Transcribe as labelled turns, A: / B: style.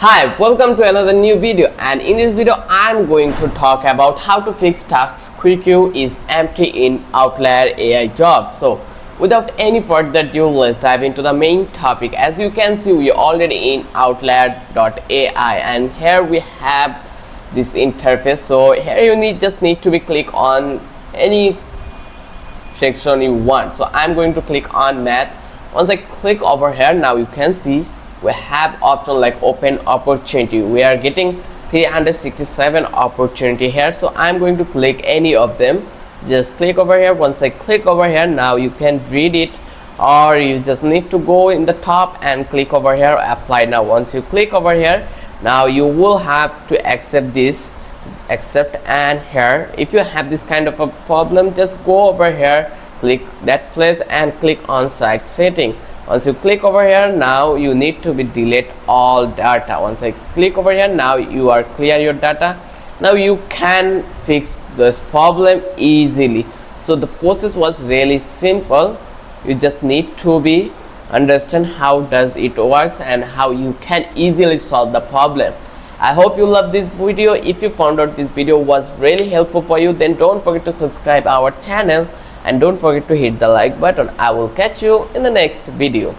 A: Hi, welcome to another new video, and in this video I'm going to talk about how to fix task queue is empty in Outlier AI Jobs. So without any further ado, let's dive into the main topic. As you can see, we are already in Outlier.ai, and here we have this interface. So here you just need to click on any section you want. So I'm going to click on math. Once I click over here, now you can see we have option like open opportunity. We are getting 367 opportunity here, so I'm going to click any of them. Just click over here. Once I click over here, now you can read it, or you just need to go in the top and click over here apply now. Once you click over here, now you will have to accept this, and here if you have this kind of a problem, just go over here, click that place and click on site setting. Once you click over here, now you need to delete all data. Once I click over here, now you are clear your data. Now you can fix this problem easily. So the process was really simple. You just need to understand how does it works and how you can easily solve the problem. I hope you love this video. If you found out this video was really helpful for you, then don't forget to subscribe our channel and don't forget to hit the like button. I will catch you in the next video.